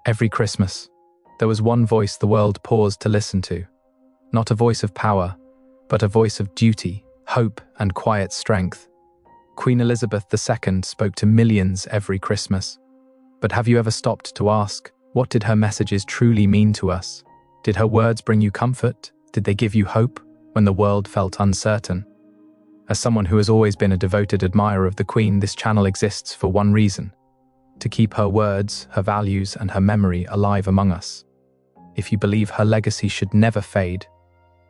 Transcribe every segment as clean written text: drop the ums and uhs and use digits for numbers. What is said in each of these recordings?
Every Christmas, there was one voice the world paused to listen to. Not a voice of power, but a voice of duty, hope, and quiet strength. Queen Elizabeth II spoke to millions every Christmas. But have you ever stopped to ask, what did her messages truly mean to us? Did her words bring you comfort? Did they give you hope when the world felt uncertain? As someone who has always been a devoted admirer of the Queen, this channel exists for one reason: to keep her words, her values, and her memory alive among us. If you believe her legacy should never fade,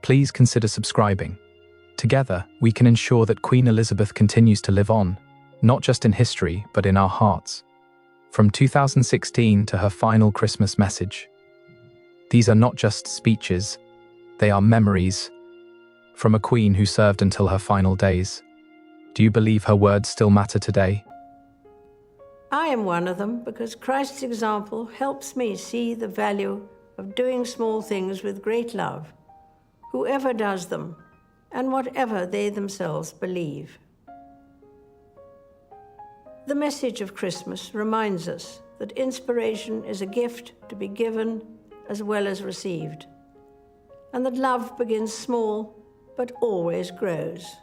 please consider subscribing. Together, we can ensure that Queen Elizabeth continues to live on, not just in history, but in our hearts. From 2016 to her final Christmas message. These are not just speeches, they are memories from a queen who served until her final days. Do you believe her words still matter today? I am one of them because Christ's example helps me see the value of doing small things with great love, whoever does them, and whatever they themselves believe. The message of Christmas reminds us that inspiration is a gift to be given as well as received, and that love begins small but always grows.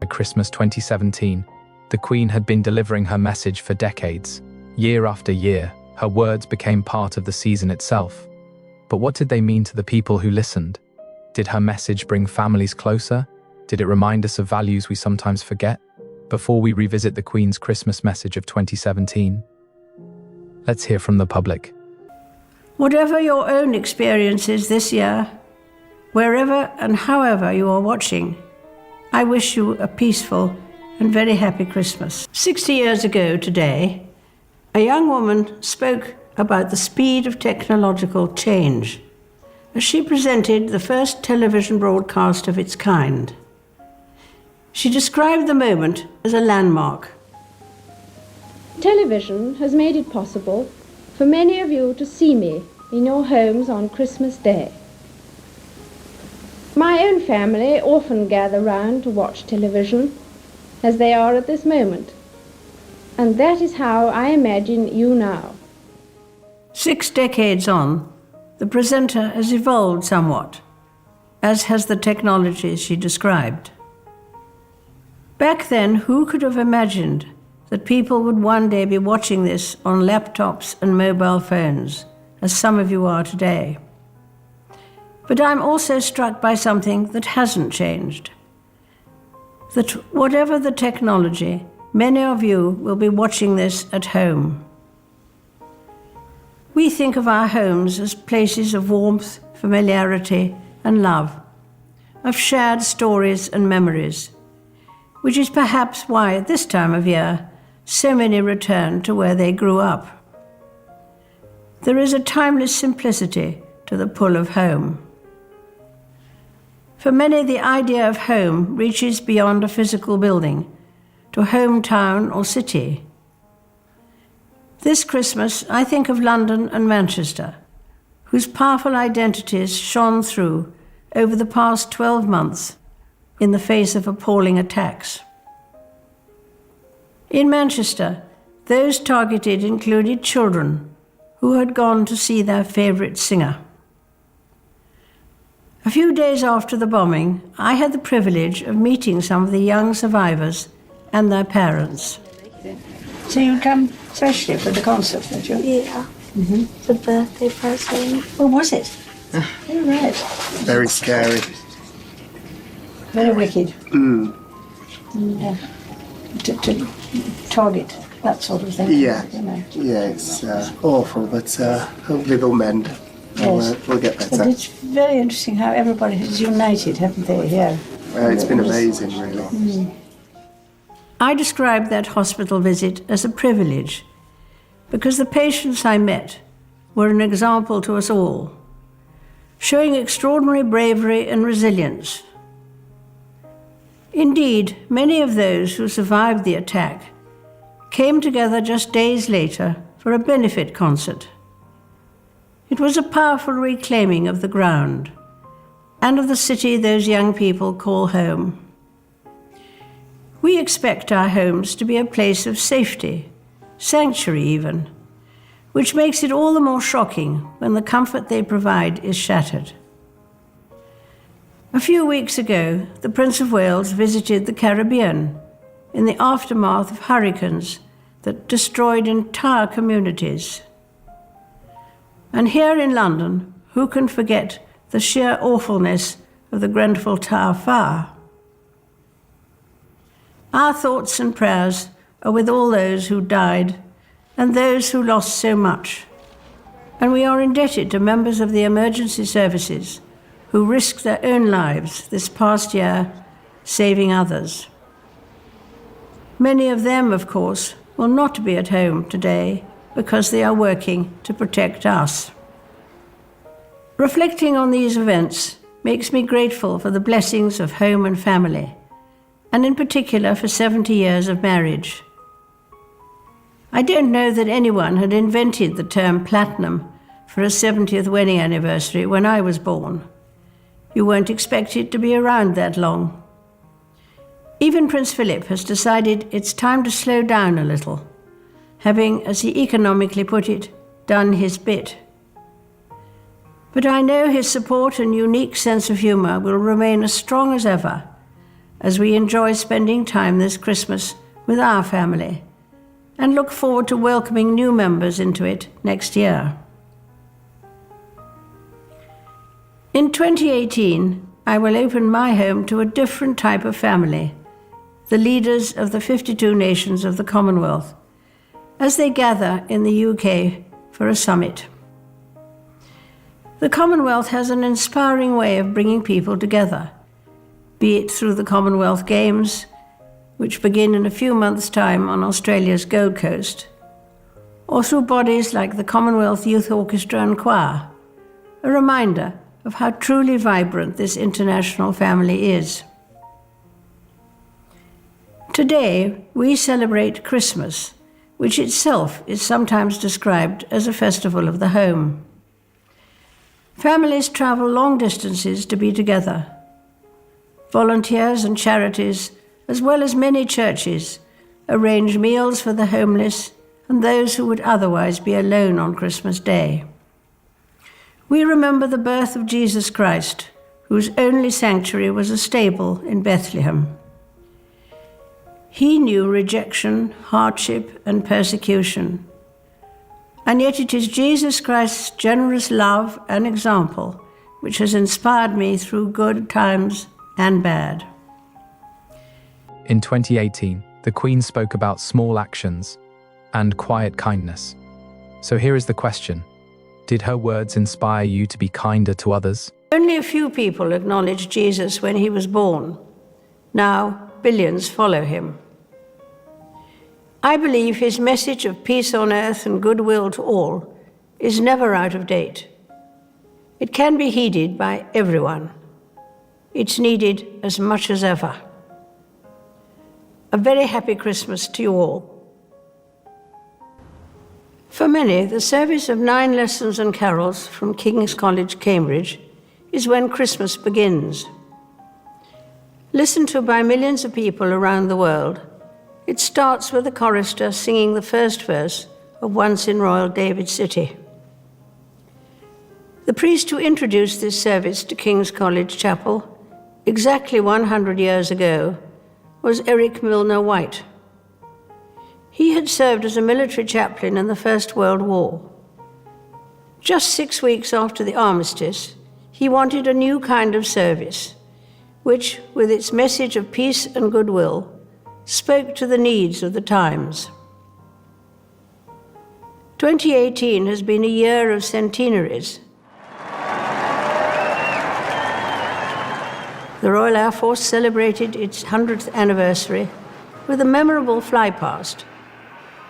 Christmas 2017, the Queen had been delivering her message for decades. Year after year, her words became part of the season itself. But what did they mean to the people who listened? Did her message bring families closer? Did it remind us of values we sometimes forget? Before we revisit the Queen's Christmas message of 2017, let's hear from the public. Whatever your own experiences this year, wherever and however you are watching, I wish you a peaceful and very happy Christmas. 60 years ago today, a young woman spoke about the speed of technological change as she presented the first television broadcast of its kind. She described the moment as a landmark. Television has made it possible for many of you to see me in your homes on Christmas Day. My own family often gather round to watch television, as they are at this moment, and that is how I imagine you now. 6 decades on, the presenter has evolved somewhat, as has the technology she described. Back then, who could have imagined that people would one day be watching this on laptops and mobile phones, as some of you are today? But I'm also struck by something that hasn't changed. That whatever the technology, many of you will be watching this at home. We think of our homes as places of warmth, familiarity, and love, of shared stories and memories, which is perhaps why at this time of year so many return to where they grew up. There is a timeless simplicity to the pull of home. For many, the idea of home reaches beyond a physical building, to hometown or city. This Christmas, I think of London and Manchester, whose powerful identities shone through over the past 12 months in the face of appalling attacks. In Manchester, those targeted included children who had gone to see their favourite singer. A few days after the bombing, I had the privilege of meeting some of the young survivors and their parents. So you come especially for the concert, did you? Yeah. The birthday present. What was it? Oh, right. Very scary. Very wicked. To target that sort of thing. Yeah. You know. Yeah, it's awful, but hopefully they'll mend. Yes. We'll get But better. it's very interesting how everybody has united, haven't they, here? It's been amazing, really. I described that hospital visit as a privilege because the patients I met were an example to us all, showing extraordinary bravery and resilience. Indeed, many of those who survived the attack came together just days later for a benefit concert. It was a powerful reclaiming of the ground and of the city those young people call home. We expect our homes to be a place of safety, sanctuary even, which makes it all the more shocking when the comfort they provide is shattered. A few weeks ago, the Prince of Wales visited the Caribbean in the aftermath of hurricanes that destroyed entire communities. And here in London, who can forget the sheer awfulness of the Grenfell Tower fire? Our thoughts and prayers are with all those who died and those who lost so much. And we are indebted to members of the emergency services who risked their own lives this past year, saving others. Many of them, of course, will not be at home today because they are working to protect us. Reflecting on these events makes me grateful for the blessings of home and family, and in particular for 70 years of marriage. I don't know that anyone had invented the term platinum for a 70th wedding anniversary when I was born. You weren't expected to be around that long. Even Prince Philip has decided it's time to slow down a little, having, as he economically put it, done his bit. But I know his support and unique sense of humour will remain as strong as ever, as we enjoy spending time this Christmas with our family and look forward to welcoming new members into it next year. In 2018, I will open my home to a different type of family, the leaders of the 52 nations of the Commonwealth, as they gather in the UK for a summit. The Commonwealth has an inspiring way of bringing people together, be it through the Commonwealth Games, which begin in a few months' time on Australia's Gold Coast, or through bodies like the Commonwealth Youth Orchestra and Choir, a reminder of how truly vibrant this international family is. Today, we celebrate Christmas, which itself is sometimes described as a festival of the home. Families travel long distances to be together. Volunteers and charities, as well as many churches, arrange meals for the homeless and those who would otherwise be alone on Christmas Day. We remember the birth of Jesus Christ, whose only sanctuary was a stable in Bethlehem. He knew rejection, hardship, and persecution. And yet it is Jesus Christ's generous love and example which has inspired me through good times and bad. In 2018, the Queen spoke about small actions and quiet kindness. So here is the question. Did her words inspire you to be kinder to others? Only a few people acknowledged Jesus when he was born. Now, billions follow him. I believe his message of peace on earth and goodwill to all is never out of date. It can be heeded by everyone. It's needed as much as ever. A very happy Christmas to you all. For many, the service of 9 lessons and carols from King's College, Cambridge, is when Christmas begins. Listened to by millions of people around the world, it starts with the chorister singing the first verse of Once in Royal David City. The priest who introduced this service to King's College Chapel exactly 100 years ago was Eric Milner White. He had served as a military chaplain in the First World War. Just 6 weeks after the armistice, he wanted a new kind of service, which, with its message of peace and goodwill, spoke to the needs of the times. 2018 has been a year of centenaries. The Royal Air Force celebrated its 100th anniversary with a memorable flypast,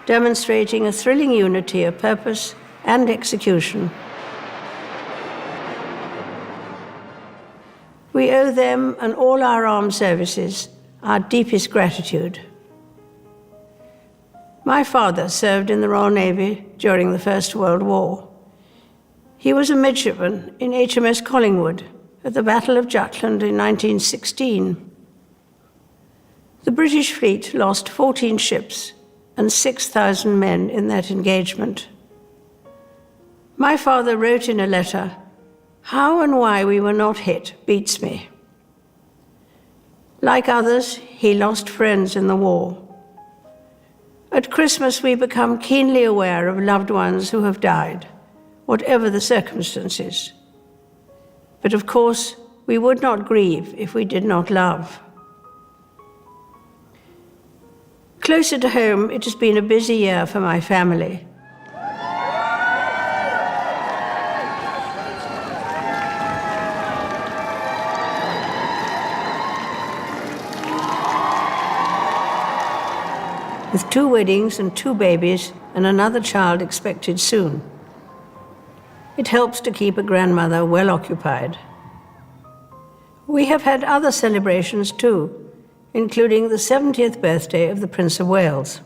demonstrating a thrilling unity of purpose and execution. We owe them and all our armed services our deepest gratitude. My father served in the Royal Navy during the First World War. He was a midshipman in HMS Collingwood at the Battle of Jutland in 1916. The British fleet lost 14 ships and 6,000 men in that engagement. My father wrote in a letter, "How and why we were not hit beats me." Like others, he lost friends in the war. At Christmas, we become keenly aware of loved ones who have died, whatever the circumstances. But of course, we would not grieve if we did not love. Closer to home, it has been a busy year for my family. With 2 weddings and 2 babies and another child expected soon. It helps to keep a grandmother well occupied. We have had other celebrations too, including the 70th birthday of the Prince of Wales.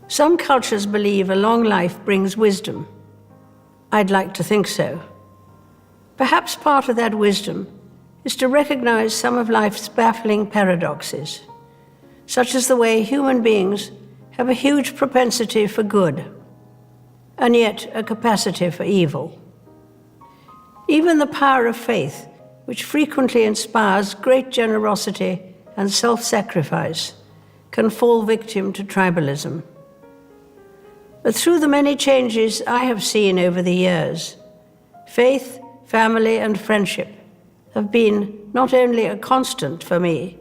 Some cultures believe a long life brings wisdom. I'd like to think so. Perhaps part of that wisdom is to recognize some of life's baffling paradoxes, such as the way human beings have a huge propensity for good, and yet a capacity for evil. Even the power of faith which frequently inspires great generosity and self-sacrifice, can fall victim to tribalism. But through the many changes I have seen over the years, faith, family, and friendship have been not only a constant for me,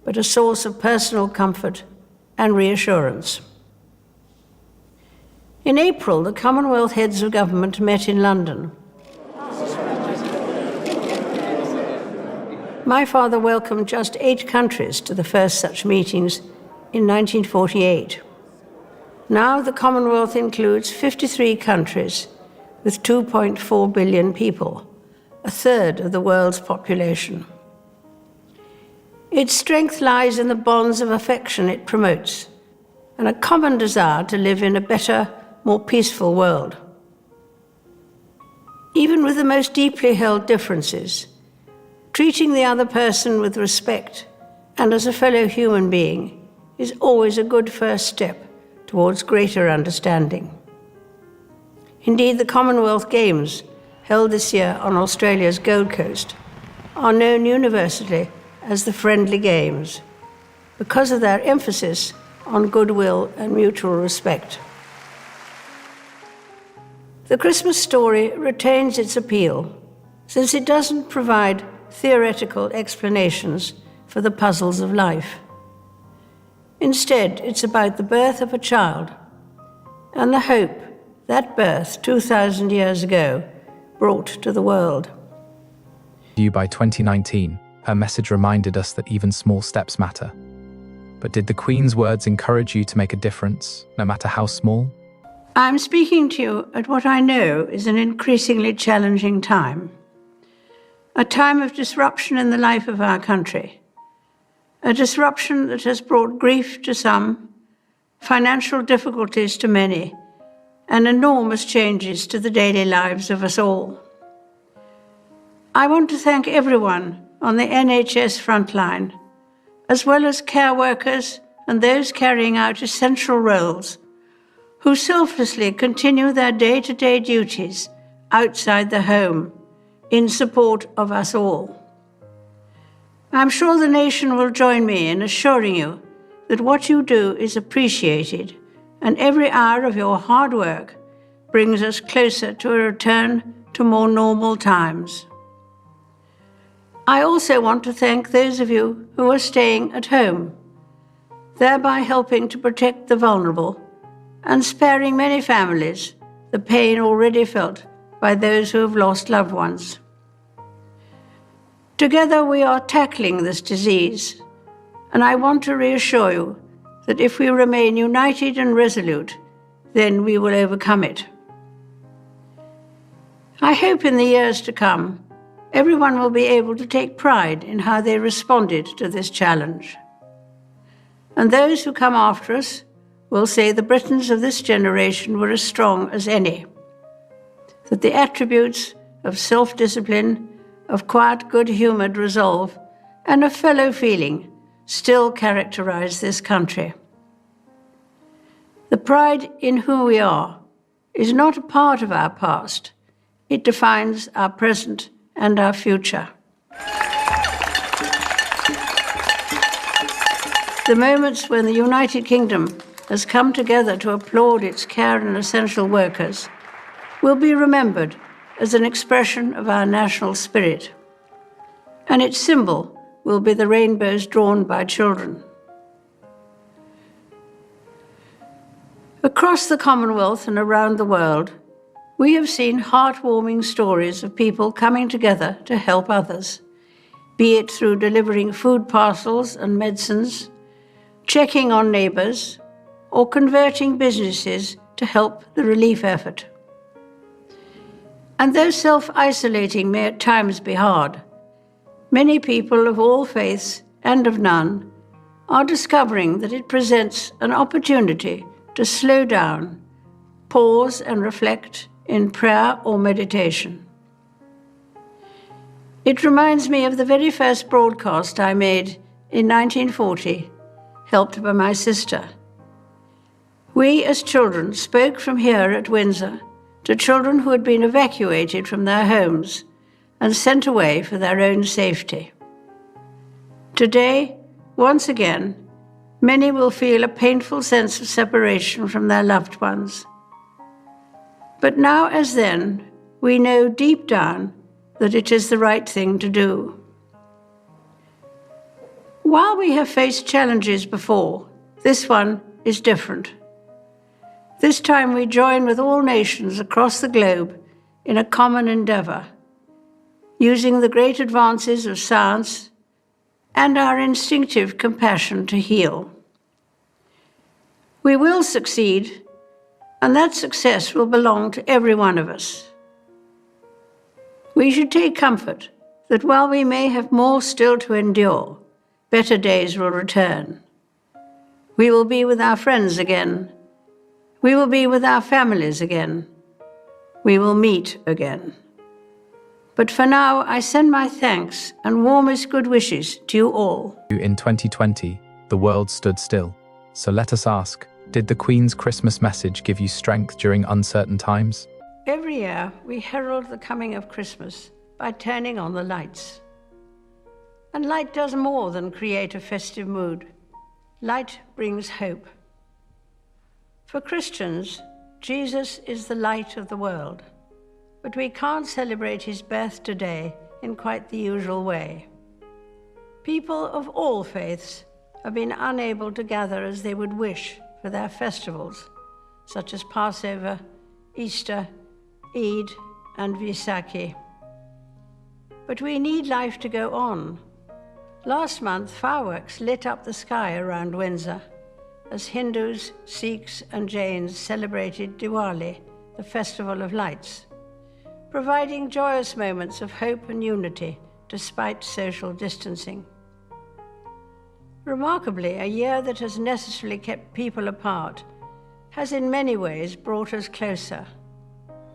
but a source of personal comfort and reassurance. In April, the Commonwealth heads of government met in London. My father welcomed just 8 countries to the first such meetings in 1948. Now the Commonwealth includes 53 countries with 2.4 billion people, a third of the world's population. Its strength lies in the bonds of affection it promotes and a common desire to live in a better, more peaceful world. Even with the most deeply held differences, treating the other person with respect and as a fellow human being is always a good first step towards greater understanding. Indeed, the Commonwealth Games, held this year on Australia's Gold Coast, are known universally as the Friendly Games because of their emphasis on goodwill and mutual respect. The Christmas story retains its appeal since it doesn't provide theoretical explanations for the puzzles of life. Instead, it's about the birth of a child and the hope that birth 2,000 years ago brought to the world. By 2019, her message reminded us that even small steps matter. But did the Queen's words encourage you to make a difference, no matter how small? I'm speaking to you at what I know is an increasingly challenging time. A time of disruption in the life of our country. A disruption that has brought grief to some, financial difficulties to many, and enormous changes to the daily lives of us all. I want to thank everyone on the NHS frontline, as well as care workers and those carrying out essential roles, who selflessly continue their day-to-day duties outside the home in support of us all. I'm sure the nation will join me in assuring you that what you do is appreciated and every hour of your hard work brings us closer to a return to more normal times. I also want to thank those of you who are staying at home, thereby helping to protect the vulnerable and sparing many families the pain already felt by those who have lost loved ones. Together we are tackling this disease, and I want to reassure you that if we remain united and resolute, then we will overcome it. I hope in the years to come, everyone will be able to take pride in how they responded to this challenge. And those who come after us will say the Britons of this generation were as strong as any, that the attributes of self-discipline, of quiet, good-humoured resolve, and of fellow feeling still characterize this country. The pride in who we are is not a part of our past. It defines our present and our future. The moments when the United Kingdom has come together to applaud its care and essential workers will be remembered as an expression of our national spirit, and its symbol will be the rainbows drawn by children. Across the Commonwealth and around the world, we have seen heartwarming stories of people coming together to help others, be it through delivering food parcels and medicines, checking on neighbours, or converting businesses to help the relief effort. And though self-isolating may at times be hard, many people of all faiths and of none are discovering that it presents an opportunity to slow down, pause and reflect in prayer or meditation. It reminds me of the very first broadcast I made in 1940, helped by my sister. We as children spoke from here at Windsor to children who had been evacuated from their homes and sent away for their own safety. Today, once again, many will feel a painful sense of separation from their loved ones. But now as then, we know deep down that it is the right thing to do. While we have faced challenges before, this one is different. This time we join with all nations across the globe in a common endeavor, using the great advances of science and our instinctive compassion to heal. We will succeed, and that success will belong to every one of us. We should take comfort that while we may have more still to endure, better days will return. We will be with our friends again. We will be with our families again. We will meet again. But for now, I send my thanks and warmest good wishes to you all. In 2020, the world stood still. So let us ask, did the Queen's Christmas message give you strength during uncertain times? Every year, we herald the coming of Christmas by turning on the lights. And light does more than create a festive mood. Light brings hope. For Christians, Jesus is the light of the world. But we can't celebrate his birth today in quite the usual way. People of all faiths have been unable to gather as they would wish for their festivals, such as Passover, Easter, Eid, and Vaisakhi. But we need life to go on. Last month, fireworks lit up the sky around Windsor as Hindus, Sikhs, and Jains celebrated Diwali, the Festival of Lights, providing joyous moments of hope and unity despite social distancing. Remarkably, a year that has necessarily kept people apart has in many ways brought us closer.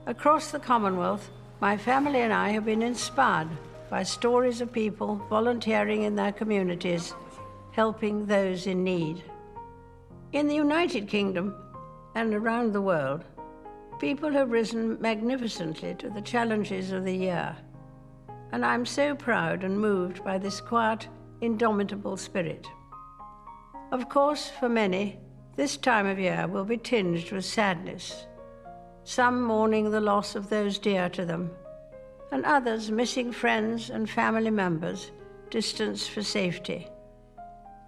Across the Commonwealth, my family and I have been inspired by stories of people volunteering in their communities, helping those in need. In the United Kingdom and around the world, people have risen magnificently to the challenges of the year, and I'm so proud and moved by this quiet, indomitable spirit. Of course, for many, this time of year will be tinged with sadness, some mourning the loss of those dear to them, and others missing friends and family members distanced for safety,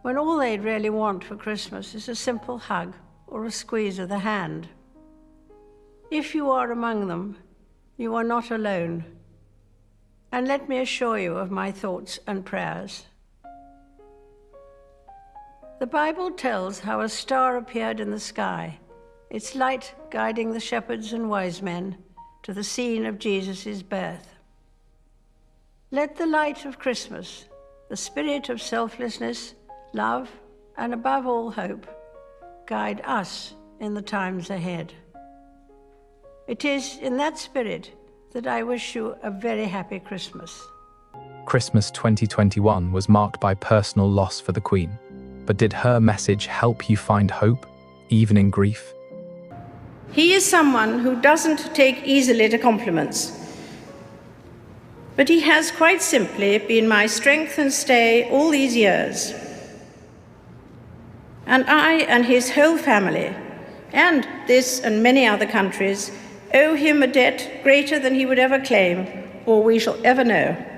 when all they'd really want for Christmas is a simple hug or a squeeze of the hand. If you are among them, you are not alone. And let me assure you of my thoughts and prayers. The Bible tells how a star appeared in the sky, its light guiding the shepherds and wise men to the scene of Jesus' birth. Let the light of Christmas, the spirit of selflessness, love, and above all hope, guide us in the times ahead. It is in that spirit that I wish you a very happy Christmas. Christmas 2021 was marked by personal loss for the Queen. But did her message help you find hope, even in grief? He is someone who doesn't take easily to compliments. But he has quite simply been my strength and stay all these years. And I and his whole family, and this and many other countries, owe him a debt greater than he would ever claim, or we shall ever know.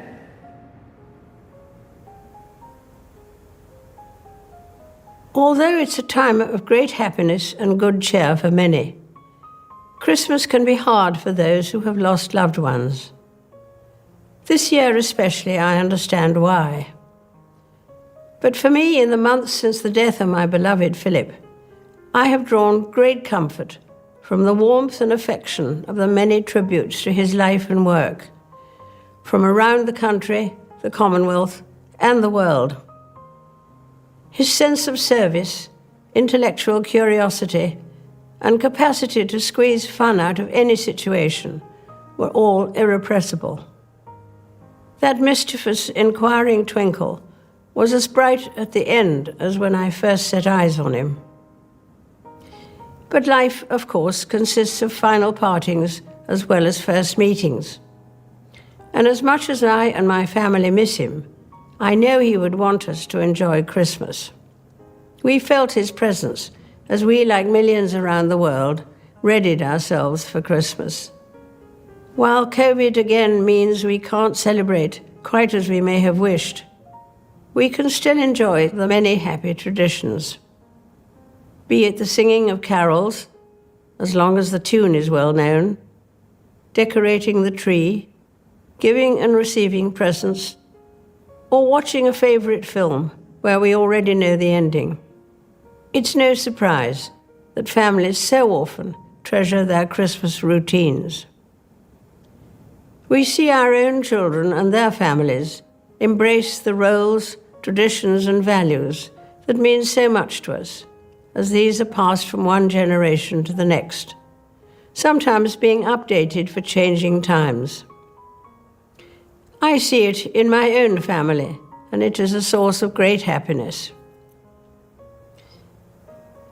Although it's a time of great happiness and good cheer for many, Christmas can be hard for those who have lost loved ones. This year especially, I understand why. But for me, in the months since the death of my beloved Philip, I have drawn great comfort from the warmth and affection of the many tributes to his life and work, from around the country, the Commonwealth, and the world. His sense of service, intellectual curiosity, and capacity to squeeze fun out of any situation were all irrepressible. That mischievous, inquiring twinkle was as bright at the end as when I first set eyes on him. But life, of course, consists of final partings as well as first meetings. And as much as I and my family miss him, I know he would want us to enjoy Christmas. We felt his presence as we, like millions around the world, readied ourselves for Christmas. While COVID again means we can't celebrate quite as we may have wished, we can still enjoy the many happy traditions. Be it the singing of carols, as long as the tune is well known, decorating the tree, giving and receiving presents, or watching a favorite film where we already know the ending. It's no surprise that families so often treasure their Christmas routines. We see our own children and their families embrace the roles, traditions, and values that mean so much to us, as these are passed from one generation to the next, sometimes being updated for changing times. I see it in my own family, and it is a source of great happiness.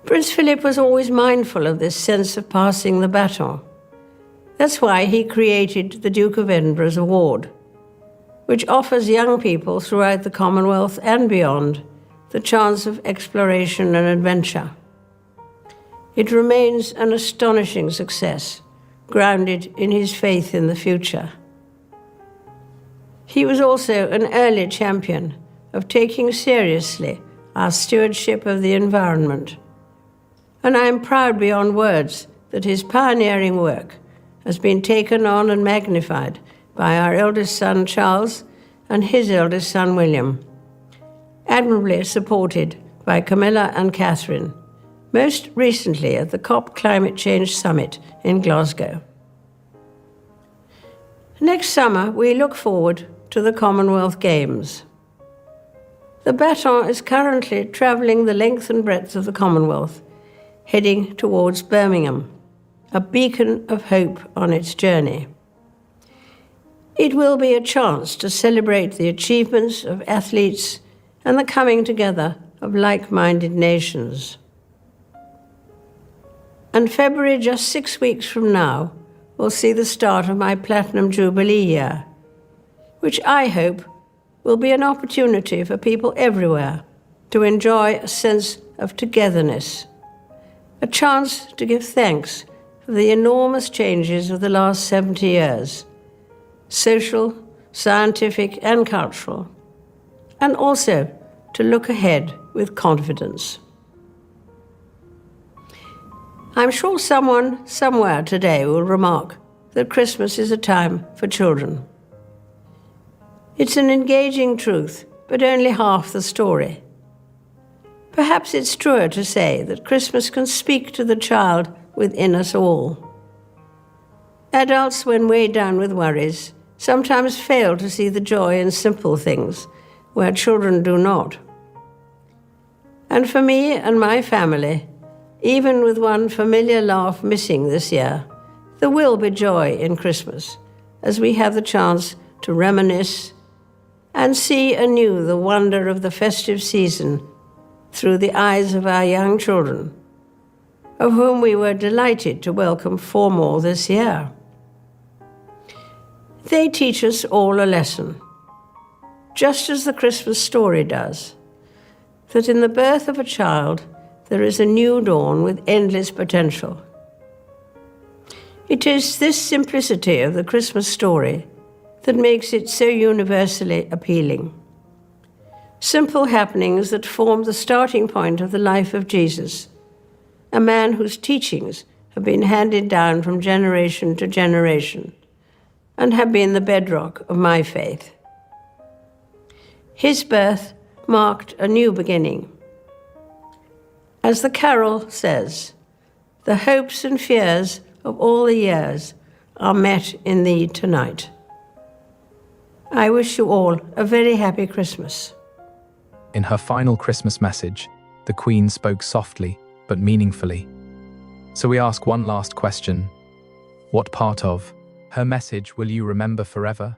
Prince Philip was always mindful of this sense of passing the baton. That's why he created the Duke of Edinburgh's Award, which offers young people throughout the Commonwealth and beyond the chance of exploration and adventure. It remains an astonishing success, grounded in his faith in the future. He was also an early champion of taking seriously our stewardship of the environment, and I am proud beyond words that his pioneering work has been taken on and magnified by our eldest son Charles and his eldest son William, admirably supported by Camilla and Catherine, most recently at the COP Climate Change Summit in Glasgow. Next summer, we look forward to the Commonwealth Games. The baton is currently travelling the length and breadth of the Commonwealth, heading towards Birmingham, a beacon of hope on its journey. It will be a chance to celebrate the achievements of athletes and the coming together of like-minded nations. And February, just 6 weeks from now, will see the start of my Platinum Jubilee year, which I hope will be an opportunity for people everywhere to enjoy a sense of togetherness, a chance to give thanks for the enormous changes of the last 70 years, social, scientific, and cultural, and also to look ahead with confidence. I'm sure someone somewhere today will remark that Christmas is a time for children. It's an engaging truth, but only half the story. Perhaps it's truer to say that Christmas can speak to the child within us all. Adults, when weighed down with worries, sometimes fail to see the joy in simple things, where children do not. And for me and my family, even with one familiar laugh missing this year, there will be joy in Christmas, as we have the chance to reminisce and see anew the wonder of the festive season through the eyes of our young children, of whom we were delighted to welcome 4 more this year. They teach us all a lesson, just as the Christmas story does, that in the birth of a child there is a new dawn with endless potential. It is this simplicity of the Christmas story that makes it so universally appealing. Simple happenings that form the starting point of the life of Jesus, a man whose teachings have been handed down from generation to generation and have been the bedrock of my faith. His birth marked a new beginning. As the carol says, the hopes and fears of all the years are met in thee tonight. I wish you all a very happy Christmas. In her final Christmas message, the Queen spoke softly but meaningfully. So we ask one last question. What part of her message will you remember forever?